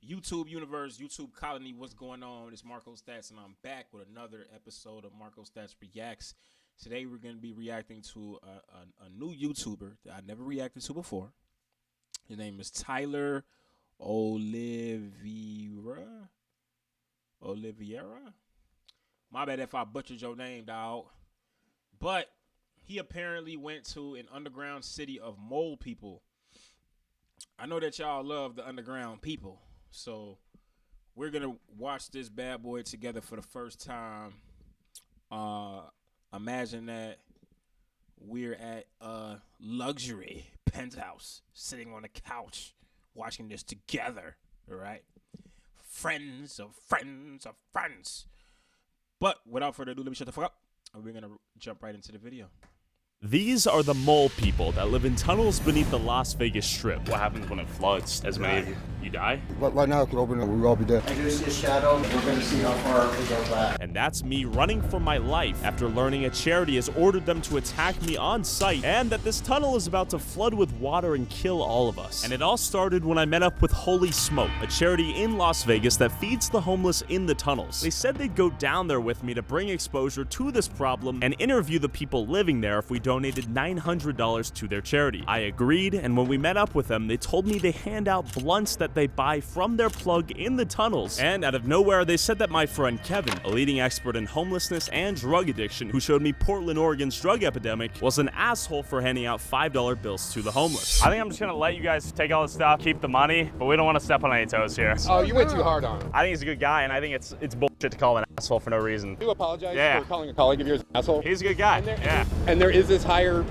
YouTube universe, YouTube colony, what's going on? It's Marko Stats, and I'm back with another episode of Marko Stats Reacts. Today, we're going to be reacting to a new YouTuber that I never reacted to before. His name is Tyler Oliveira. My bad if I butchered your name, dog. But he apparently went to an underground city of mole people. I know that y'all love the underground people. So we're going to watch this bad boy together for the first time. Imagine that we're at a luxury penthouse, sitting on a couch, watching this together, all right? Friends of friends of friends. But without further ado, let me shut the fuck up, and we're going to jump right into the video. These are the mole people that live in tunnels beneath the Las Vegas Strip. What happens when it floods? As many of you die? Right now, it could open up. We'll all be dead. I do see a shadow. We're going to see how far it goes back. And that's me running for my life after learning a charity has ordered them to attack me on sight and that this tunnel is about to flood with water and kill all of us. And it all started when I met up with Holy Smoke, a charity in Las Vegas that feeds the homeless in the tunnels. They said they'd go down there with me to bring exposure to this problem and interview the people living there if we donated $900 to their charity. I agreed, and when we met up with them, they told me they hand out blunts that they buy from their plug in the tunnels. And out of nowhere, they said that my friend Kevin, a leading expert in homelessness and drug addiction who showed me Portland, Oregon's drug epidemic, was an asshole for handing out $5 bills to the homeless. I think I'm just gonna let you guys take all this stuff, keep the money, but we don't want to step on any toes here. Oh, you went too hard on him. I think he's a good guy, and I think it's bullshit to call him an asshole for no reason. You apologize Yeah. for calling a colleague of yours an asshole. He's a good guy. And there is this higher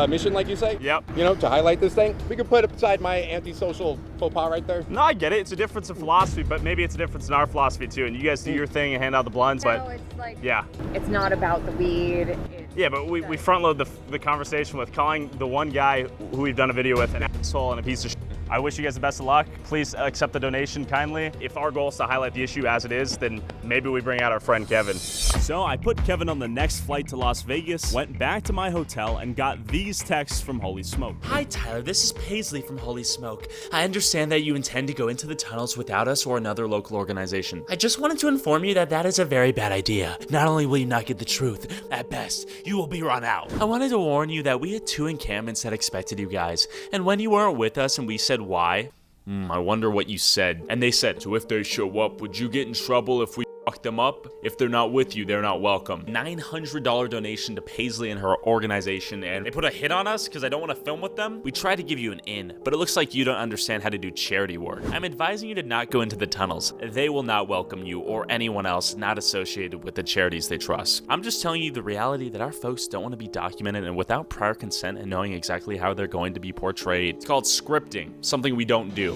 mission, like you say. Yep. You know, to highlight this thing. We could put aside my antisocial faux pas right there. No, I get it. It's a difference in philosophy, but maybe it's a difference in our philosophy too. And you guys do your thing and hand out the blunts, No, but it's like, yeah. it's not about the weed. Yeah, but we front load the conversation with calling the one guy who we've done a video with an asshole and a piece of shit. I wish you guys the best of luck. Please accept the donation kindly. If our goal is to highlight the issue as it is, then maybe we bring out our friend Kevin. So I put Kevin on the next flight to Las Vegas, went back to my hotel, and got these texts from Holy Smoke. Hi Tyler, this is Paisley from Holy Smoke. I understand that you intend to go into the tunnels without us or another local organization. I just wanted to inform you that that is a very bad idea. Not only will you not get the truth, at best, you will be run out. I wanted to warn you that we had 2 encampments that expected you guys, and when you weren't with us and we said why, I wonder what you said. And they said, so if they show up, would you get in trouble if we fuck them up? If they're not with you, they're not welcome. $900 donation to Paisley and her organization, and they put a hit on us because I don't want to film with them. We tried to give you an in, but it looks like you don't understand how to do charity work. I'm advising you to not go into the tunnels. They will not welcome you or anyone else not associated with the charities they trust. I'm just telling you the reality that our folks don't want to be documented and without prior consent and knowing exactly how they're going to be portrayed. It's called scripting, something we don't do.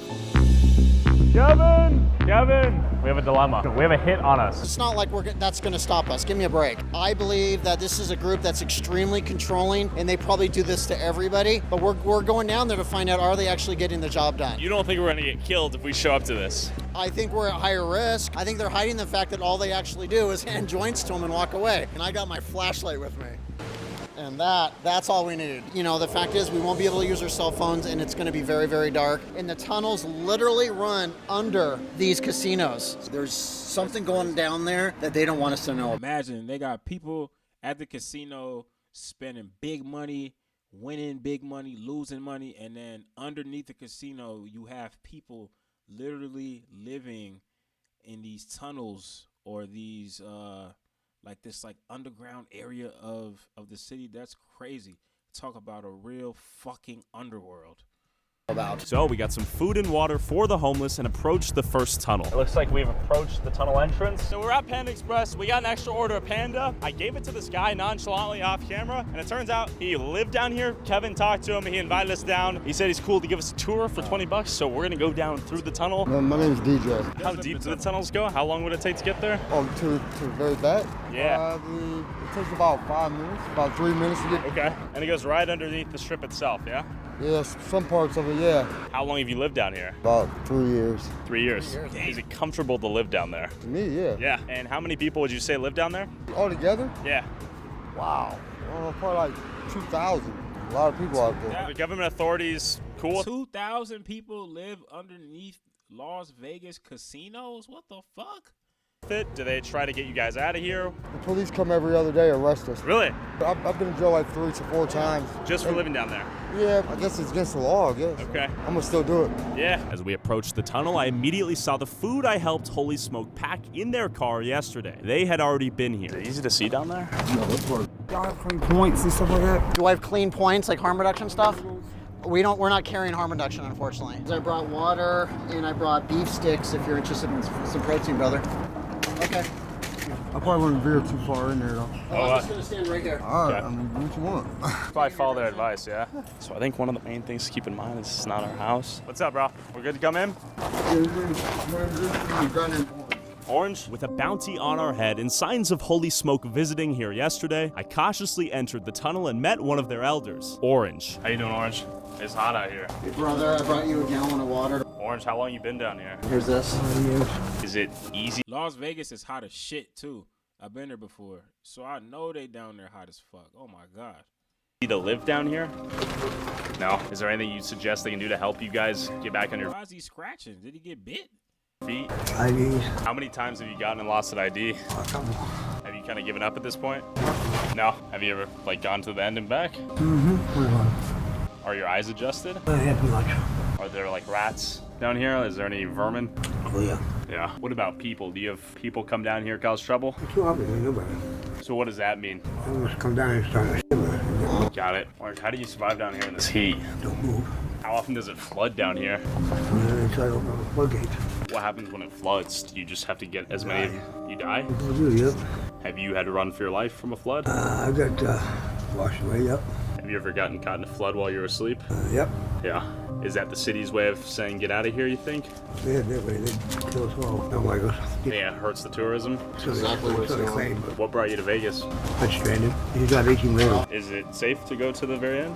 Kevin, we have a dilemma. We have a hit on us. It's not like that's going to stop us. Give me a break. I believe that this is a group that's extremely controlling, and they probably do this to everybody. But we're going down there to find out, are they actually getting the job done? You don't think we're gonna get killed if we show up to this? I think we're at higher risk. I think they're hiding the fact that all they actually do is hand joints to them and walk away. And I got my flashlight with me. And that's all we need. You know, the fact is we won't be able to use our cell phones, and it's going to be very, very dark. And the tunnels literally run under these casinos. There's something going down there that they don't want us to know. Imagine they got people at the casino spending big money, winning big money, losing money, and then underneath the casino you have people literally living in these tunnels or these like this underground area of the city. That's crazy. Talk about a real fucking underworld. So we got some food and water for the homeless and approached the first tunnel. It looks like we've approached the tunnel entrance. So we're at Panda Express. We got an extra order of Panda. I gave it to this guy nonchalantly off camera, and it turns out he lived down here. Kevin talked to him. He invited us down. He said he's cool to give us a tour for 20 bucks. So we're gonna go down through the tunnel. My name is DJ. How deep do the tunnels go? How long would it take to get there? Oh, to the very back? Yeah. It takes about 5 minutes, about 3 minutes to get. Okay. And it goes right underneath the strip itself, yeah? Yes, some parts of it, yeah. How long have you lived down here? About 3 years. 3 years. Is it comfortable to live down there? To me, yeah. Yeah. And how many people would you say live down there? All together? Yeah. Wow. Probably like 2,000. A lot of people out there. The government authorities cool? 2,000 people live underneath Las Vegas casinos? What the fuck? Do they try to get you guys out of here? The police come every other day, arrest us. Really? I've been in jail like 3 to 4 times. Just for living down there? Yeah, I guess it's against the law, I guess. Okay. I'm gonna still do it. Yeah. As we approached the tunnel, I immediately saw the food I helped Holy Smoke pack in their car yesterday. They had already been here. Is it easy to see down there? No, that's part. Y'all have clean points and stuff like that. Do I have clean points like harm reduction stuff? We're not carrying harm reduction, unfortunately. I brought water and I brought beef sticks if you're interested in some protein, brother. Okay. I probably wouldn't veer too far in there though. I'm just gonna stand right here. All right, Okay. I mean, what you want? Probably follow their advice, yeah? So I think one of the main things to keep in mind is it's not our house. What's up, bro? We're good to come in? Orange? With a bounty on our head and signs of Holy Smoke visiting here yesterday, I cautiously entered the tunnel and met one of their elders, Orange. How you doing, Orange? It's hot out here. Hey, brother, I brought you a gallon of water. Orange, how long you been down here? Here's this. Is it easy Las Vegas is hot as shit too. I've been there before, so I know they down there hot as fuck. Oh my god. to live down here? No? Is there anything you suggest they can do to help you guys get back on your Why is he scratching? Did he get bit? feet? IDs. How many times have you gotten and lost an ID? A couple. Have you kind of given up at this point? No? Have you ever, like, gone to the end and back? Mm-hmm. Are your eyes adjusted? I had much. Are there, like, rats down here? Is there any vermin? Oh, yeah. Yeah. What about people? Do you have people come down here cause trouble? Too obviously, nobody. So what does that mean? I just come down and start to shiver. Got it. Or how do you survive down here in this heat? Don't move. How often does it flood down here? And then try to open the floodgates. What happens when it floods? Do you just have to get as many? You die? Go do, yep. Have you had to run for your life from a flood? I got washed away, yep. Have you ever gotten caught in a flood while you were asleep? Yep. Yeah. Is that the city's way of saying get out of here, you think? They had that way. They kill us all. Don't like us. Yeah, it hurts the tourism. That's exactly what it's saying. What brought you to Vegas? I'm stranded. You got 18 minutes. Is it safe to go to the very end?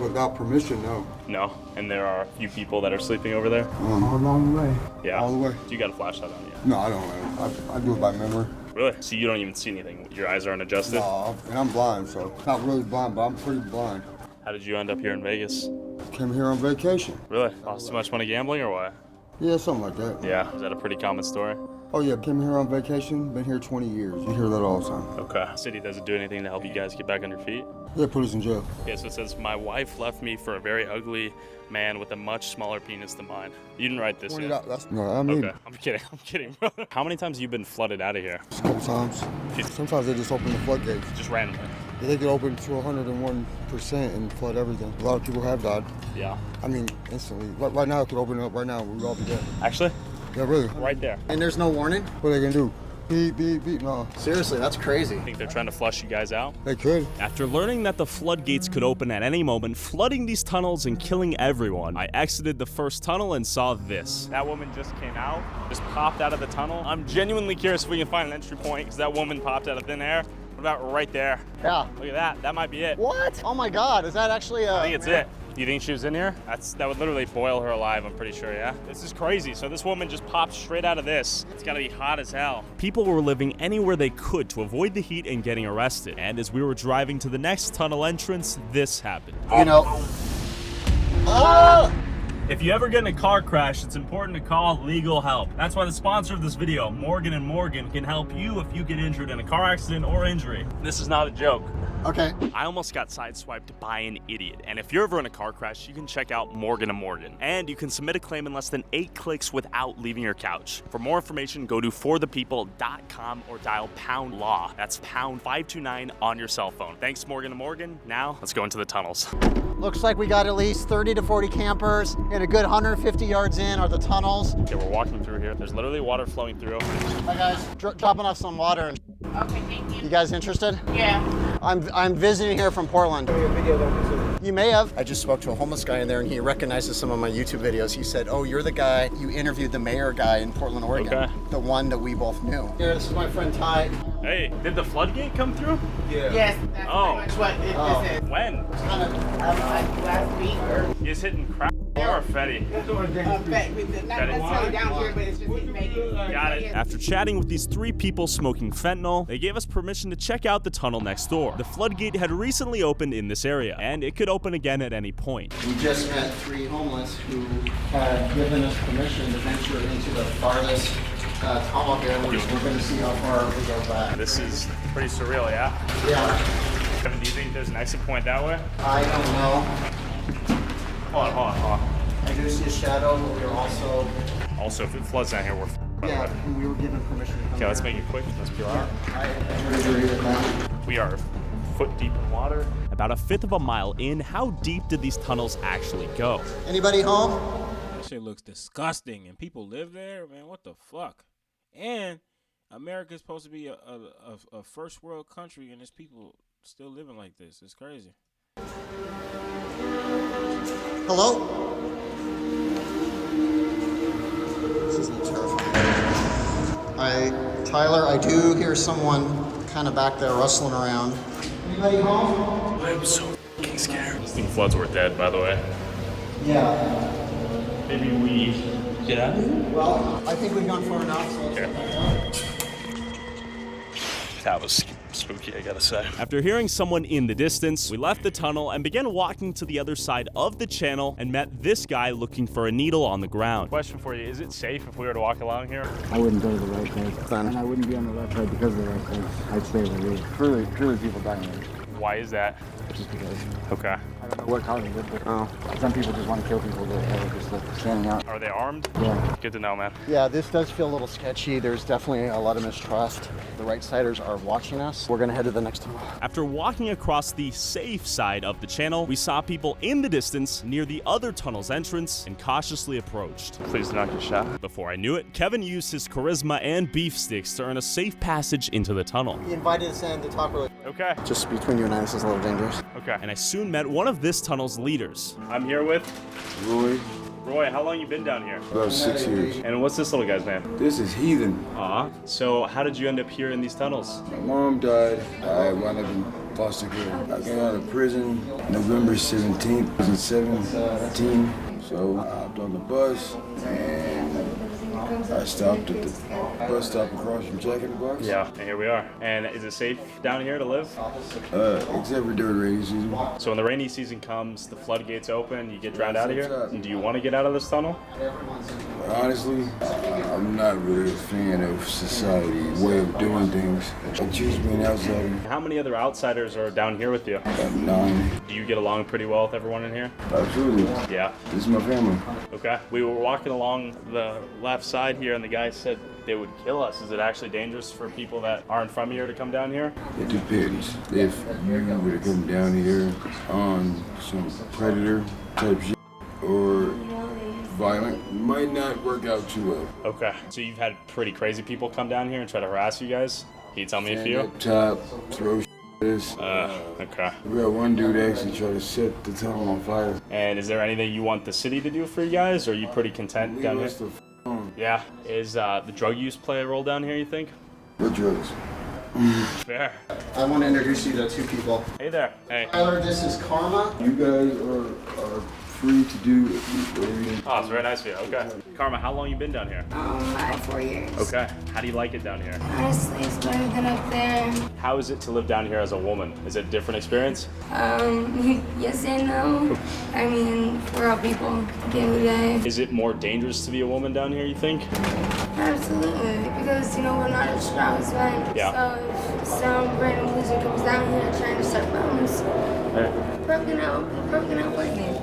Without permission, no. No. And there are a few people that are sleeping over there? All along the way. Yeah. All the way. You got a flashlight on you? No, I don't. I do it by memory. Really? So you don't even see anything? Your eyes aren't adjusted? No, and I'm blind, so not really blind, but I'm pretty blind. How did you end up here in Vegas? Came here on vacation. Really? Lost too much money gambling or what? Yeah, something like that. Yeah. Is that a pretty common story? Oh yeah, came here on vacation. Been here 20 years. You hear that all the time. Okay. City doesn't do anything to help you guys get back on your feet? Yeah, put us in jail. Okay, so it says, my wife left me for a very ugly man with a much smaller penis than mine. You didn't write this Pointed yet. out. That's no. I mean, Okay, I'm kidding, bro. How many times have you been flooded out of here? a couple times. Sometimes they just open the floodgates. Just randomly? They could open to 101% and flood everything. A lot of people have died. Yeah. I mean, instantly. Right now, it could open up. Right now, we'd all be dead. Actually? Yeah, really. Right there. And there's no warning? What are they gonna do? Beep, beep, beep. No, Seriously, that's crazy. I think they're trying to flush you guys out. they could. After learning that the floodgates could open at any moment, flooding these tunnels and killing everyone, I exited the first tunnel and saw this. That woman just came out, just popped out of the tunnel. I'm genuinely curious if we can find an entry point because that woman popped out of thin air. What about right there? Yeah. Look at that. That might be it. What? Oh my God, is that actually I think it's it. Do you think she was in here? That would literally boil her alive, I'm pretty sure, yeah? This is crazy. So this woman just popped straight out of this. It's gotta be hot as hell. People were living anywhere they could to avoid the heat and getting arrested. And as we were driving to the next tunnel entrance, this happened. You know. Oh! If you ever get in a car crash, it's important to call legal help. That's why the sponsor of this video, Morgan & Morgan, can help you if you get injured in a car accident or injury. This is not a joke. Okay. I almost got sideswiped by an idiot. And if you're ever in a car crash, you can check out Morgan & Morgan. And you can submit a claim in less than 8 clicks without leaving your couch. For more information, go to forthepeople.com or dial #LAW. That's #529 on your cell phone. Thanks, Morgan & Morgan. Now, let's go into the tunnels. Looks like we got at least 30 to 40 campers, and a good 150 yards in are the tunnels. Okay, we're walking through here. There's literally water flowing through. Hi guys, dropping off some water. Okay, thank you. You guys interested? Yeah. I'm visiting here from Portland. You may have. I just spoke to a homeless guy in there and he recognizes some of my YouTube videos. He said, oh, you're the guy, you interviewed the mayor guy in Portland, Oregon. Okay. The one that we both knew. Here, this is my friend Ty. Hey, did the floodgate come through? Yes, that's Oh. pretty much what this is. When? Like last week or You just hitting crap or Fetty? not necessarily down here, but it's just in Vegas. Got got it. After chatting with these 3 people smoking fentanyl, they gave us permission to check out the tunnel next door. The floodgate had recently opened in this area, and it could open again at any point. We just met 3 homeless who had given us permission to venture into the farthest tunnel here. We're going to see how far we go back. This is pretty surreal, yeah? Yeah, Kevin, do you think there's an exit point that way? I don't know. Hold on. I do see a shadow, but we're also, Also, if it floods down here, we're yeah, and we were given permission to come Okay, let's here. make it quick. Let's peel out. I would agree with that. We are foot deep in water. About 1/5 of a mile in, how deep did these tunnels actually go? Anybody home? That shit looks disgusting, and people live there, man. What the fuck? And America's supposed to be a first world country, and there's people still living like this. It's crazy. Hello? This is a little terrifying. Tyler, I do hear someone kind of back there rustling around. Anybody home? I'm so fucking scared. I think floods were dead, by the way. Yeah. Maybe we get out of here? Well, I think we've gone far enough, so let's get back out. That was spooky, I gotta say. After hearing someone in the distance, we left the tunnel and began walking to the other side of the channel and met this guy looking for a needle on the ground. Question for you, is it safe if we were to walk along here? I wouldn't go to the right side. And I wouldn't be on the left side because of the right side. I'd stay where we Truly people dying there. Why is that? Just because. Okay. I don't know what causes it, but some people just want to kill people that are just like standing out. Are they armed? Yeah. Good to know, man. Yeah, this does feel a little sketchy. There's definitely a lot of mistrust. The right-siders are watching us. We're gonna head to the next tunnel. After walking across the safe side of the channel, we saw people in the distance near the other tunnel's entrance and cautiously approached. Please do not get shot. Before I knew it, Kevin used his charisma and beef sticks to earn a safe passage into the tunnel. He invited us in to talk really. Okay. Just between you and I, this is a little dangerous. Okay. And I soon met one of this tunnel's leaders. I'm here with Roy, Roy. How long you been down here? about 6 years. And what's this little guy's name? This is heathen. So how did you end up here in these tunnels? My mom died. I wound up in foster care. I came out of prison November 17th, 2017. So I hopped on the bus and I stopped at the bus stop across from Jack in the Box. Yeah, and here we are. And is it safe down here to live? Except for during rainy season. So when the rainy season comes, the floodgates open, you get drowned out of here? And do you want to get out of this tunnel? Honestly, I'm not really a fan of society's way of doing things. I choose being outsider. How many other outsiders are down here with you? About 9. Do you get along pretty well with everyone in here? Absolutely. Yeah. This is my family. Okay. We were walking along the left side here, and the guy said they would kill us. Is it actually dangerous for people that aren't from here to come down here? It depends. If you were to come down here on some predator type shit or violent, it might not work out too well. Okay. So you've had pretty crazy people come down here and try to harass you guys? Can you tell me a Stand few? up top, throw shit at us. Okay. We got one dude actually try to set the tunnel on fire. And is there anything you want the city to do for you guys, or are you pretty content Leave down here? us the on. Yeah. Is the drug use play a role down here, you think? What drugs? Fair. I want to introduce you to 2 people. Hey there. Hey. Tyler, this is Karma. You guys are free to do whatever you Oh, it's very nice of you. Okay. Karma, how long you been down here? I have 4 years. Okay. How do you like it down here? Honestly, it's better than up there. How is it to live down here as a woman? Is it a different experience? Yes and no. I mean, we're all people at the end of the day. Is it more dangerous to be a woman down here, you think? Absolutely. Because, we're not as strong as men. Yeah. So if some random loser comes down here trying to start problems, broken out pregnant.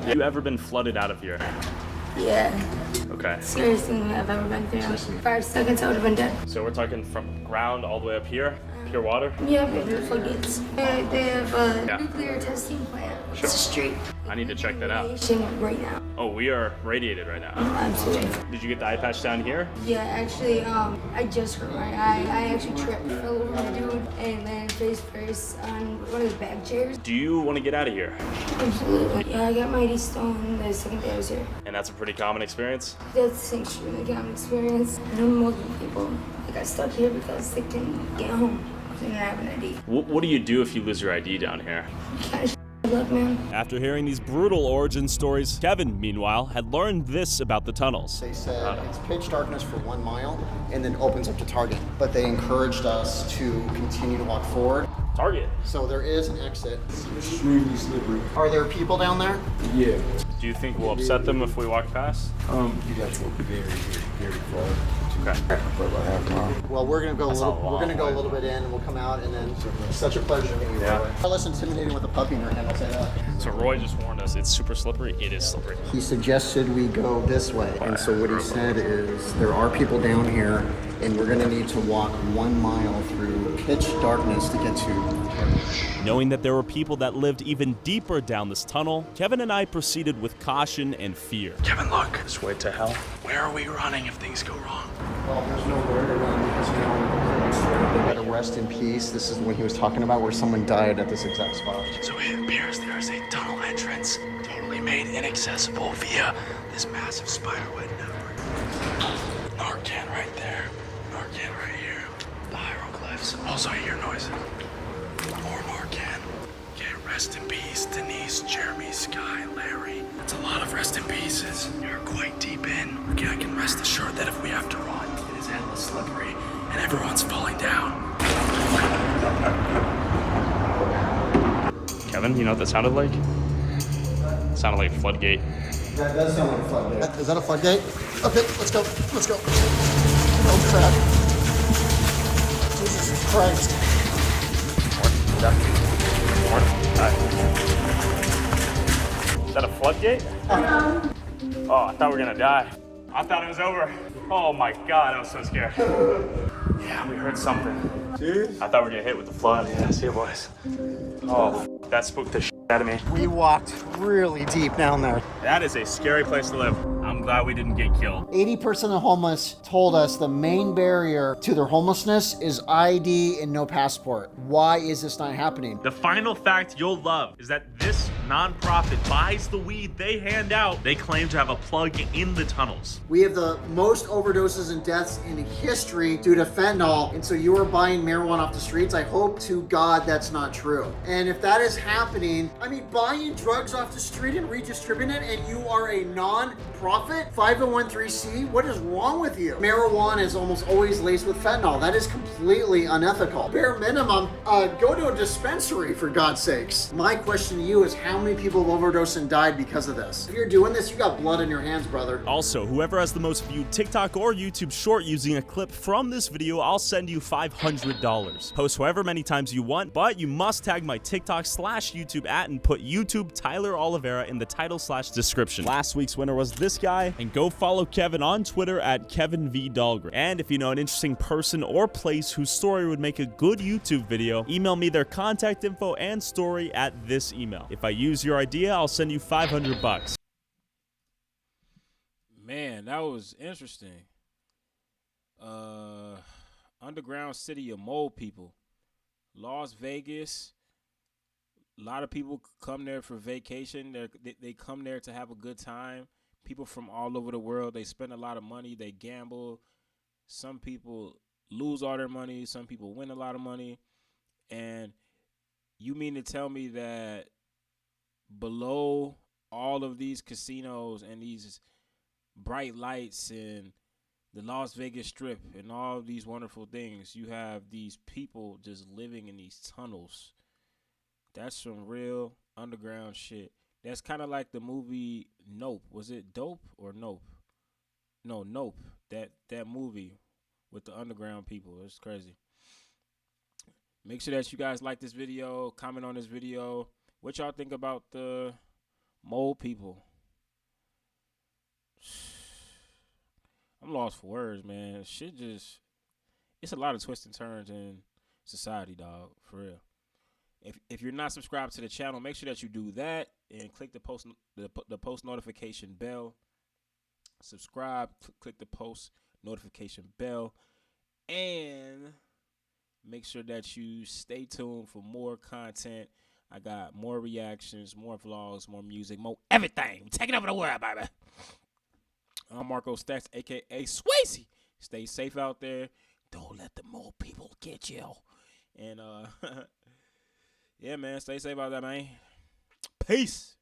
Have you ever been flooded out of here? Yeah. Okay. Scariest thing I've ever been through. 5 seconds, I would have been dead. So we're talking from ground all the way up here? Pure water? Yeah, beautiful gates. They have a Yeah. nuclear testing plant. Sure. It's a street. I need to check that out. Radiation right now. Oh, we are radiated right now. Absolutely. Did you get the eye patch down here? Yeah, actually, I just hurt my eye. I actually tripped, fell over my dude, and landed face first on one of the back chairs. Do you want to get out of here? Absolutely. Yeah, I got my ID stolen the second day I was here. And that's a pretty common experience? That's an extremely common experience. I know multiple people that got stuck here because they couldn't get home. They didn't have an ID. What do you do if you lose your ID down here? Kind of luck, man. After hearing these brutal origin stories, Kevin, meanwhile, had learned this about the tunnels. They said it's pitch darkness for 1 mile and then opens up to Target. But they encouraged us to continue to walk forward. Target. So there is an exit. Extremely slippery. Are there people down there? Yeah. Do you think we'll upset them if we walk past? You got to go very far. Okay. For about half a mile. Well, we're gonna go a little bit in, and we'll come out, and then such a pleasure to meet you. Yeah. Far less intimidating with a puppy in your hand, I'll say that. So Roy just warned us. It's super slippery. It is slippery. He suggested we go this way, and so what he said is there are people down here, and we're gonna need to walk 1 mile through pitch darkness to get to. Knowing that there were people that lived even deeper down this tunnel, Kevin and I proceeded with caution and fear. Kevin, look. This way to hell. Where are we running if things go wrong? Well, there's nowhere to run because now they gotta rest in peace. This is when he was talking about where someone died at this exact spot. So it appears there is a tunnel entrance, totally made inaccessible via this massive spiderweb network. Narcan right there. Narcan right here. The hieroglyphs. Also, I hear noises. More Narcan. Okay, rest in peace, Denise, Jeremy, Sky, Larry. That's a lot of rest in pieces. You're quite deep in. Okay, I can rest assured that if we have to run, it is endless slippery, and everyone's falling down. Kevin, you know what that sounded like? It sounded like a floodgate. That does sound like a floodgate. Is that a floodgate? Okay, let's go. Let's go. Oh crap. Jesus Christ. Is that a floodgate? Oh, I thought we were gonna die. I thought it was over. Oh my God, I was so scared. Yeah, we heard something. Serious? I thought we were gonna hit with the flood. Yeah, see it was. Oh, that spooked the shit out of me. We walked really deep down there. That is a scary place to live. I'm glad we didn't get killed. 80% of homeless told us the main barrier to their homelessness is ID and no passport. Why is this not happening? The final fact you'll love is that this nonprofit buys the weed they hand out. They claim to have a plug in the tunnels. We have the most overdoses and deaths in history due to fentanyl, and so you are buying marijuana off the streets. I hope to God that's not true. And if that is happening, I mean, buying drugs off the street and redistributing it, and you are a non-profit 501c, what is wrong with you? Marijuana is almost always laced with fentanyl. That is completely unethical. Bare minimum, go to a dispensary for God's sakes. My question to you is how many people have overdosed and died because of this? If you're doing this, you got blood in your hands, brother. Also, whoever has the most viewed TikTok or YouTube short using a clip from this video, I'll send you $500. Post however many times you want, but you must tag my TikTok/YouTube @ and put YouTube Tyler Oliveira in the title/description. Last week's winner was this guy, and go follow Kevin on Twitter at Kevin V. Dahlgren. And if you know an interesting person or place whose story would make a good YouTube video, email me their contact info and story at this email. If I use your idea, I'll send you $500. Man, that was interesting. Underground city of mole people. Las Vegas. A lot of people come there for vacation. They come there to have a good time. People from all over the world. They spend a lot of money. They gamble. Some people lose all their money. Some people win a lot of money. And you mean to tell me that below all of these casinos and these bright lights and the Las Vegas Strip and all of these wonderful things, you have these people just living in these tunnels? That's some real underground shit. That's kind of like the movie Nope. Was it Dope or Nope? No, Nope. That movie with the underground people. It's crazy. Make sure that you guys like this video, comment on this video. What y'all think about the mole people? I'm lost for words, man. Shit just, it's a lot of twists and turns in society, dog, for real. If you're not subscribed to the channel, make sure that you do that and click the post notification bell. Subscribe, click the post notification bell, and make sure that you stay tuned for more content. I got more reactions, more vlogs, more music, more everything. Taking over the world, baby. I'm Marko Stacks, a.k.a. Swayze. Stay safe out there. Don't let the mole people get you. And, yeah, man, stay safe out there, man. Peace.